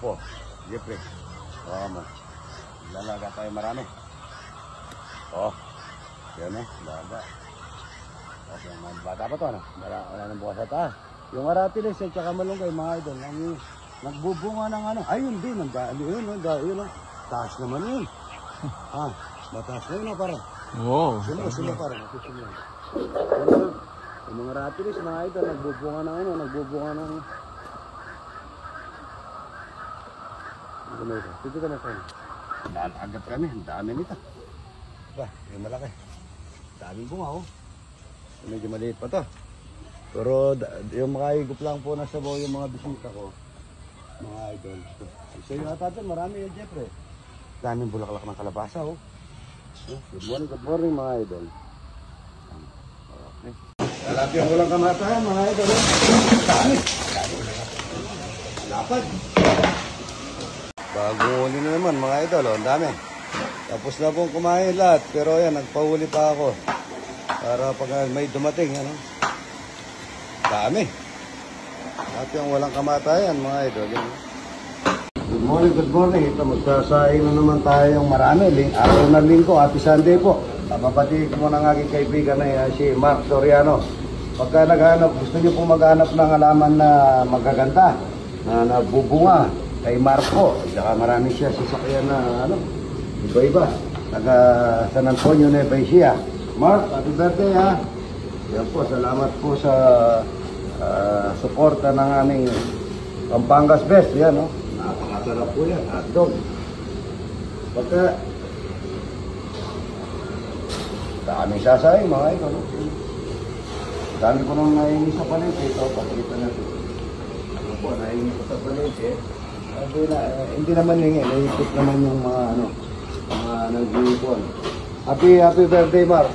po. Jeffrey. Lalaga tayo marami. Yan laga. Okay, bata pa to, ano? Wala nang bukas sa taas. Yung aratilis at saka malunggay, mga idol, nagbubunga ng ano. Ayun din, yun. Taas naman yun. Mataas na yun, parang. Oo. Sila parang. Yung mga aratilis, mga idol, nagbubunga ng ano, Dito ka na tayo. Agad kami, ang dami nito. Yung malaki. Daming bunga, Medyo maliit pa to. Pero yung mga higop lang po nasa bawo yung mga bisita ko. Mga idol. Sa iyo natin, marami yun, Jeffrey. Daming bulaklak ng kalabasa, Good morning, mga idol. Okay. Lalapyan ko lang kamatayan, mga idol. Dami. Lapad. Bagong huli na naman, mga idol, Ang dami. Tapos na pong kumain lahat. Pero yan, nagpahuli pa ako. Para pag may dumating, Dami. At yung walang kamatayan, mga idol. Good morning. Ito, magsasaing na naman tayo yung marami. Araw na linggo, Happy Sunday po. Papapati ko muna ng aking kaibigan na si Mark Soriano. Pagka gusto niyo po maghanap ng halaman na magaganda, na nabubunga, kay Marco. Saka marami siya sasakyan na, iba-iba. Taga San Antonio, Nueva Ecija. Mark, happy birthday, Yan po, salamat po sa suporta ng aming Pampangas Best. Yan, napakasarap po yan. Hotdog. Pagka dami sasayang, mga ito. Dami ko nang nahingi sa palengke. Ito, pakita natin. Ano po, nahingi ko sa palengke. Hindi naman hingi. Naikot naman yung mga nag-iipon. Happy birthday, Mark,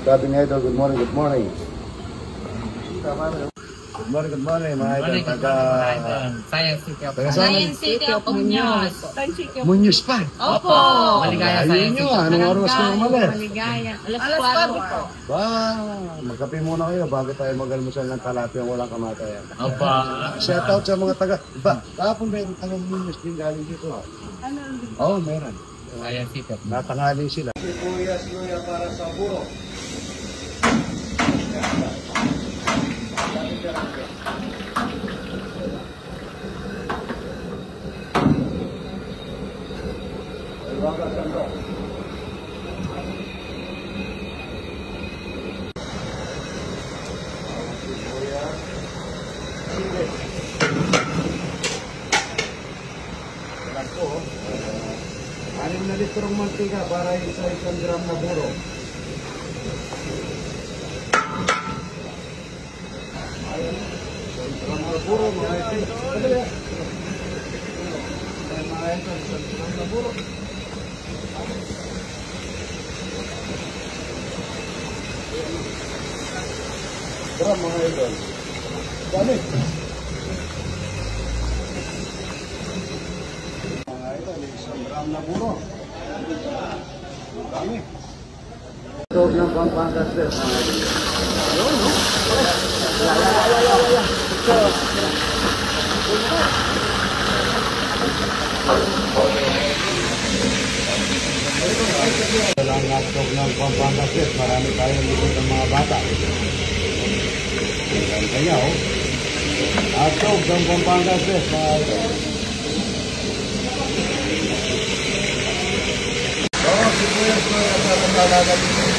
Sabi niya ito, good morning. Good morning, mga idol. Science City of Muñoz. Muñoz pa? Opo. Maligaya Science City. Anong oras ko umalis? Maligaya. Alas 4 po. Magkape muna kayo bago tayo mag-almusal ng talapia walang kamatayan. Opa. Shout out sa mga taga. Tapos meron tagang Muñoz din galing dito. Meron. Science City. Natangali sila. Si Kuya para sa buro. Luwaga sandok. Anim na litrong mantika para sa 1 gram na buro. Buro, mga ito. Mga ito, 1 gram na buro. Gram, mga ito. Dami. Mga ito, 1 gram na buro. Dami. Tawag ng Pampangas Best, mga ito. Ayun, Walang hotdog ng Pampangas Best. Marami tayong likod ng mga bata. Ayan kaya, hotdog ng Pampangas Best, mga ito. Si Kuya sa pagkalaga dito.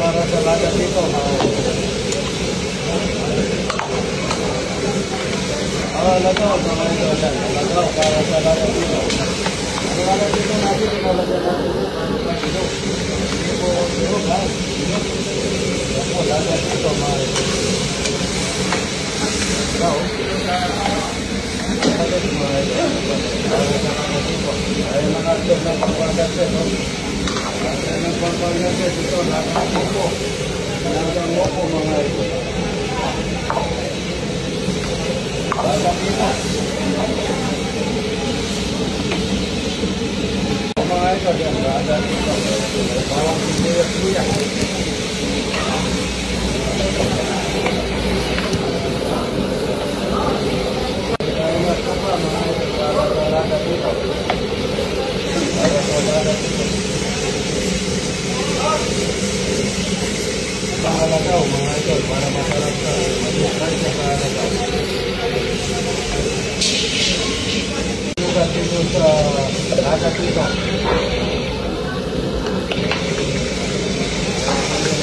Para sa lagat dito, lagaw para sa lagat dito. Ang lagat dito natin, ilalagyan natin. Ako, lagat dito, ayun ang hotdog ng Pampangas Best. Yan ang pampalagay ito. Nakakamo. Nakakamo po mga ito. Nakakamo. Mga ito. Yan. Nakakamo. Bawang sibuyas-sibuyas. Pangalagaw mga idol para masarap sa malusay sa pangalagaw. Lugar dito sa lagat dito.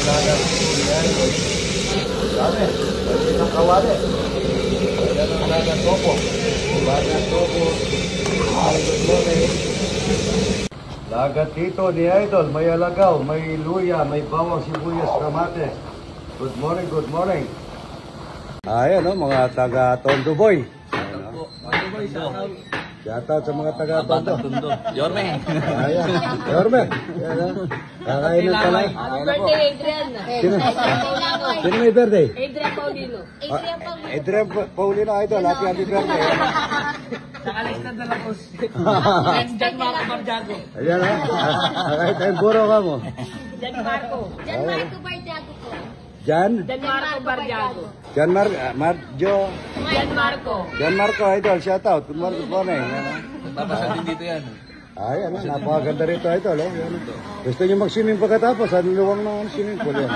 Lagat dito. Sabi, pwede ng kawali. Pwede ng lagat topo. Lagat topo. Lagat dito ni Idol, may alagaw, may luya, may bawang sibuyas, kamates. Good morning, good morning. Ayan o, mga taga Tondo Boy. Shoutout sa mga taga Tondo. Yorme. Ayan, Yorme. Kakain ng pala. Happy birthday, Adrian. Sino may birthday? Adrian Paulino. Adrian Paulino, Idol. Happy birthday. Nakalista na lang ko. Jan Marco Barjago. Ayan ha. Kahit tayong buro ka mo. Jan Marco. Jan Marco Barjago po. Jan? Jan Marco Barjago. Jan Marjo. Jan Marco. Jan Marco, Idol. Shoutout. Good morning, good morning. Babasa din dito yan. Ayan ha. Napakaganda rito, Idol. Oh. Gusto nyo mag-swimming pagkatapos. Ang luwang ng swimming pool yan.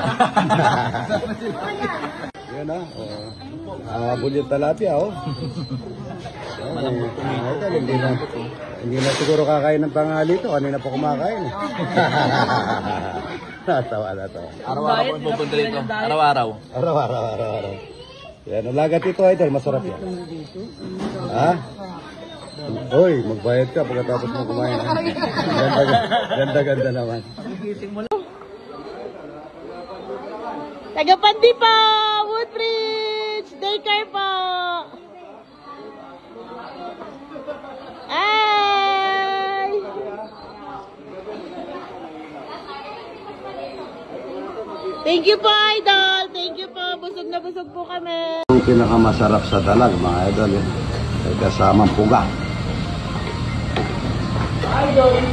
Yan ha. Nakakabul yung talapia, oh. Idol, hindi na siguro kakain ng tanghali ito. Kanina pa kumakain. Natawa. Araw-araw po yung pupunta rito. Araw-araw. Araw-araw. Yan, ang lagat ito, Idol. Masarap yan. Ha? Uy, magbayad ka pagkatapos mo kumain. Ha? Ganda naman. Tagapandi pa! Woodbridge! Daycare po! Ay! Thank you po, Idol! Thank you po! Busog na busog po kami! Ang pinakamasarap sa dalag, mga Idol. May kasamang puga. Idol!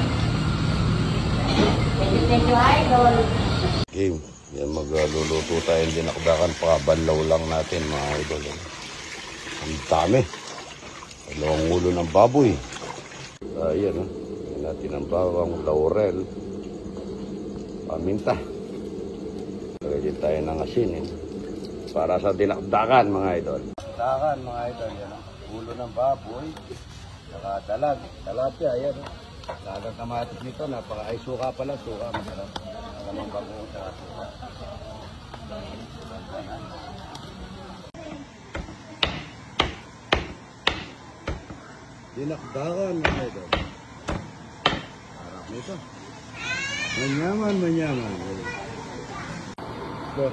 Thank you, Idol! Game. Yan, magluluto tayo. Hindi nakadakan pa. Banlaw lang natin, mga Idol. Ang dami. Dalawang ulo ng baboy. Ayan, oh. Yan natin ang bawang, laurel, paminta. Lagay din tayo ng asin, eh. Para sa dinakdakan, mga Idol. Dinakdakan, mga Idol. Yan, oh. Ulo ng baboy. Saka dalag. Talapia, ayan, oh. Dalag kamatis nito. Ay, suka pala. Suka, masarap. Ang bago sa suka. Dinakdakan, mga Idol. Harap nito. Manyaman. Ito.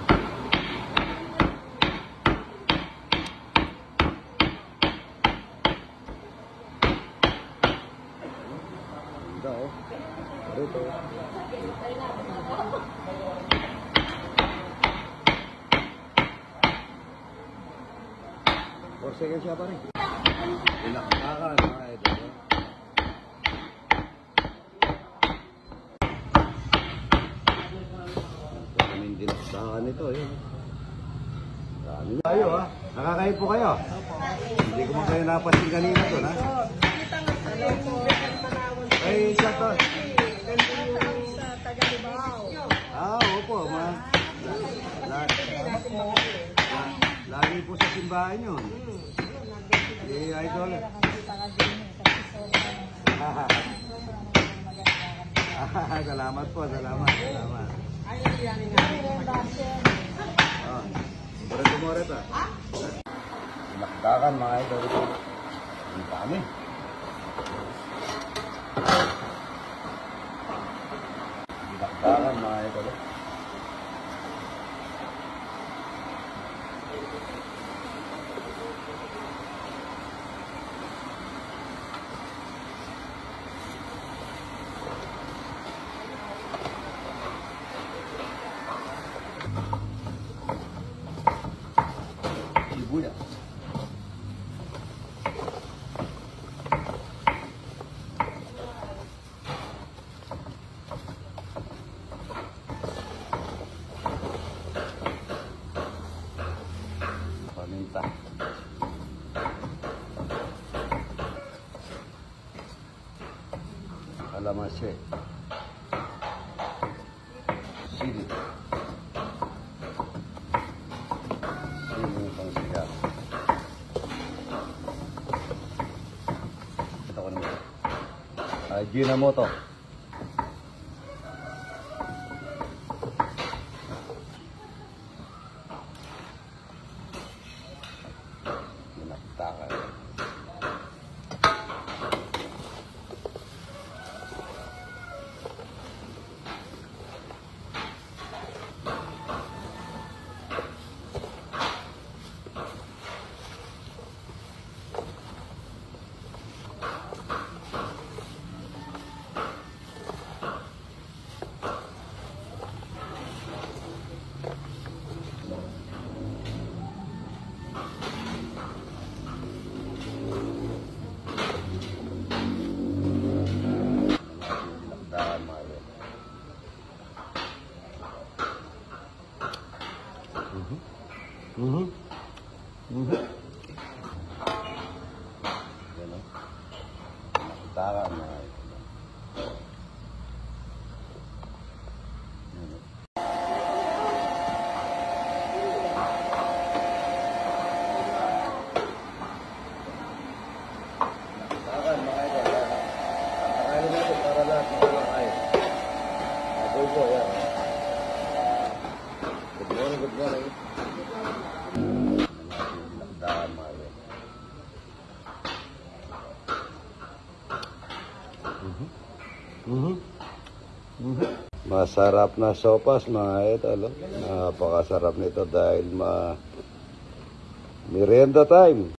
Ganda, oh. Rito. 4 seconds siya pa rin. Dinakdakan, mga Idol. Kaming dinakdakan nito, yun. Dami tayo, ha? Nakakain po kayo? Hindi ko man kayo napasin kanina to, ha? Ay, siya to. Opo, ma. Lagi po sa simbahan yun. Idol. Salamat po, salamat. Muret. Nakdakan, mga Idol. Ang dami. Nakdakan, mga Idol. kalamansi, sili, siling pangsigang. Ito ko naman. Ajinomoto. Pinaktakan. Pinaktakan mga yun. Yan o. Pinaktakan mga yun. Yan o. Pinaktakan mga yun. Kakainin natin para lahat makakain. Aboy po, yan. Good morning, good morning. Pinaktakan mga yun. Masarap na sopas mga idol. Napakasarap nito dahil merienda time.